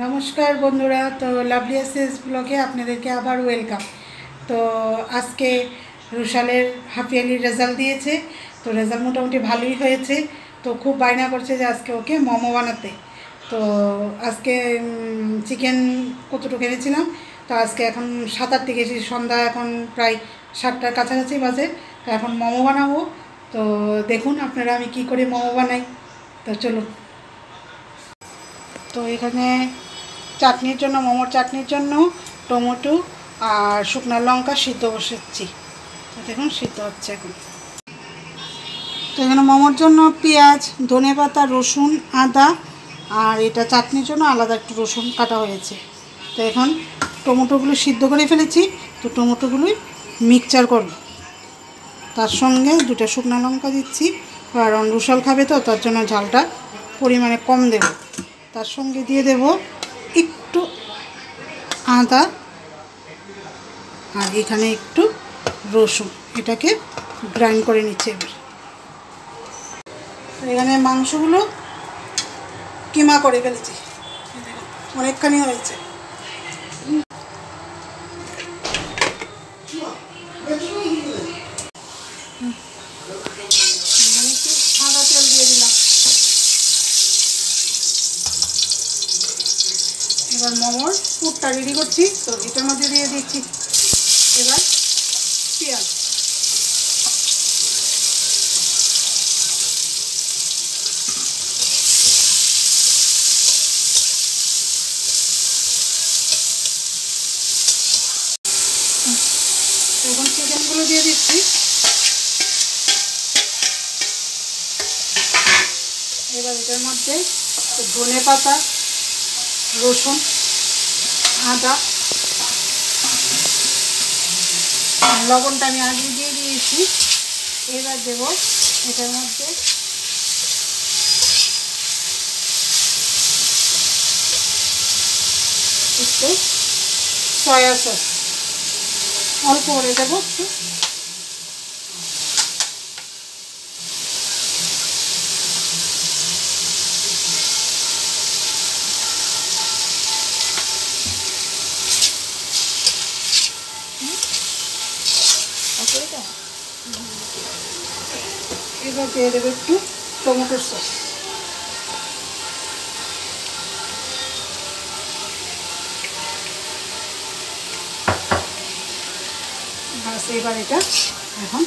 নমস্কার বন্ধুরা, তো লাভলি এসএস ব্লগে আপনাদেরকে আবার ওয়েলকাম। তো আজকে রুশালের হাফ ইয়ারলি রেজাল্ট দিয়েছে। তো রেজাল্ট মোটামুটি ভালোই হয়েছে। তো খুব বায়না করছে যে আজকে ওকে মোমো বানাতে। তো আজকে চিকেন কতটুকু এনেছিলাম। তো আজকে এখন 7টার দিকে সন্ধ্যা, এখন প্রায় 7টার কাছাকাছি বাজে। তো এখন মোমো বানাবো। তো দেখুন আপনারা আমি কি করে মোমো বানাই। তো চলুন। তো এখানে চাটনির জন্য, মোমোর চাটনির জন্য টমেটো আর শুকনো লঙ্কা সিদ্ধ বসাচ্ছি। তো দেখুন সিদ্ধ হচ্ছে এখন। তো এখানে মোমোর জন্য পেঁয়াজ, ধনেপাতা, রসুন, আদা, আর এটা চাটনির জন্য আলাদা একটু রসুন কাটা হয়েছে। তো এখন টমেটোগুলো সিদ্ধ করে ফেলেছি। তো টমেটোগুলোই মিক্সচার করব। তার সঙ্গে 2টা শুকনো লঙ্কা দিচ্ছি, কারণ রুশাল খাবে, তো তার জন্য ঝালটা পরিমাণে কম দেব। তার সঙ্গে দিয়ে দেব একটু আদা আর এখানে একটু রসুন। এটাকে গ্রাইন্ড করে নিচ্ছে এবার। এখানে মাংসগুলো কিমা করে ফেলেছি, অনেকখানি হয়েছে। সাদা তেল দিয়ে দিলাম। এবার মোমোর পুরটা রেডি করছি। তো এটার মধ্যে দিয়ে দিচ্ছি এবার পেঁয়াজ। এখন চিকেনগুলো দিয়ে দিচ্ছি। এবার এটার মধ্যে ধনেপাতা, রসুন, আদা, লবণটা আমি আগে দিয়ে দিয়েছি। এবার দেব এটার মধ্যে একটু সয়া সস, অল্প করে দেবো একটু। এবার দিয়ে দেবো একটু টমেটোর সস। বাস, এবার এটা এখন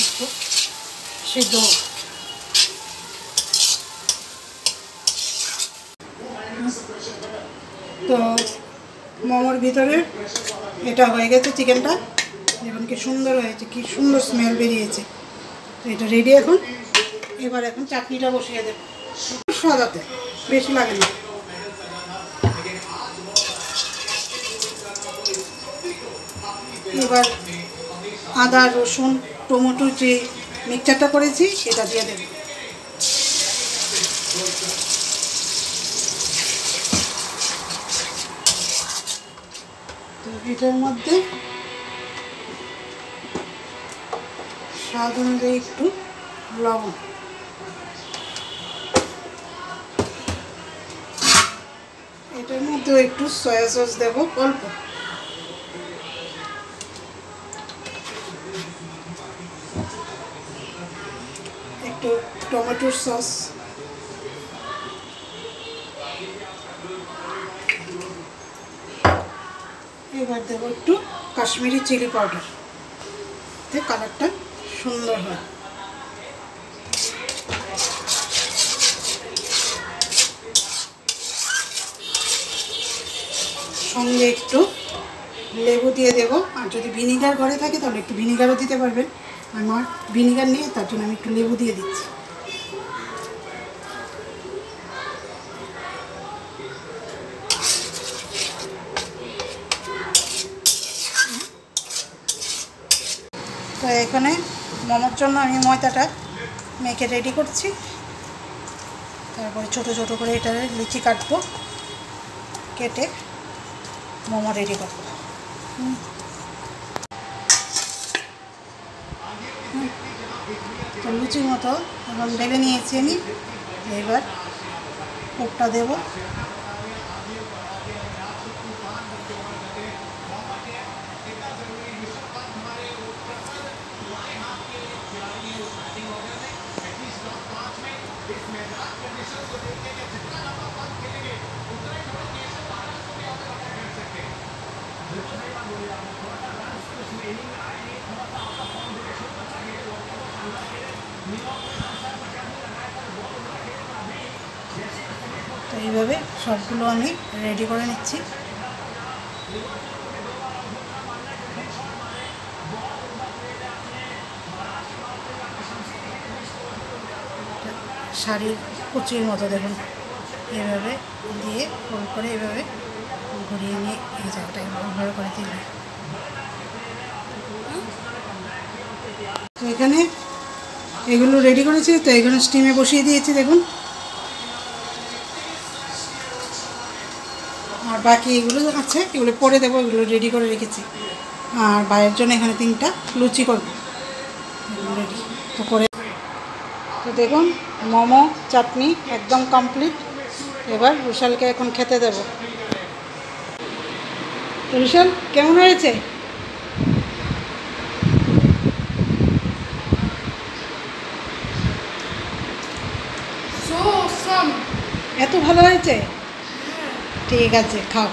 একটু সিদ্ধ। তো মোমোর ভিতরে এটা হয়ে গেছে চিকেনটা। দেখুন কি সুন্দর হয়েছে, কি সুন্দর স্মেল বেরিয়েছে। তো এটা রেডি এখন। এবার এখন চাটনিটা বসিয়ে দেব। সাদাতে বেশি লাগে না। এবার আদা, রসুন, টমেটো যে মিক্সচারটা করেছি এটা দিয়ে দেব। তো এটার মধ্যে স্বাদ অনুযায়ী একটু লবণ, এটার মধ্যেও একটু সয়া সস দেবো অল্প, একটু টমেটোর সস, এবার দেবো একটু কাশ্মীরি চিলি পাউডার, এতে কালারটা সুন্দর হয়। সঙ্গে একটু লেবু দিয়ে দেব। আর যদি ভিনিগার ঘরে থাকে তাহলে একটু ভিনিগারও দিতে পারবেন। আমার ভিনিগার নেই, তার জন্য আমি একটু লেবু দিয়ে দিচ্ছি। তো এখানে মোমোর জন্য আমি ময়দাটা মেখে রেডি করছি। তারপরে ছোটো ছোটো করে এটা লিচি কাটবো, কেটে মোমো রেডি করবো। তো লুচির মতো এখন বেলে নিয়েছি আমি। এবার পুরটা দেব। তো এইভাবে সবগুলো আমি রেডি করে নিচ্ছি। শাড়ির কুচির মতো দেখুন, এভাবে দিয়ে গোল করে এভাবে ঘুরিয়ে নিয়ে এই জায়গাটায় ভালো করে দিলে। তো এখানে এগুলো রেডি করেছি, তো এখানে স্টিমে বসিয়ে দিয়েছি দেখুন। আর বাকি এগুলো আছে, এগুলো পরে দেবো, এগুলো রেডি করে রেখেছি। আর ভাইয়ের জন্য এখানে 3টা লুচি করবো, রেডি তো করে। তো দেখুন মোমো চাটনি একদম কমপ্লিট। এবার রুশালকে এখন খেতে দেব। তো রুশাল কেমন হয়েছে? এত ভালো হয়েছে? ঠিক আছে, খাও।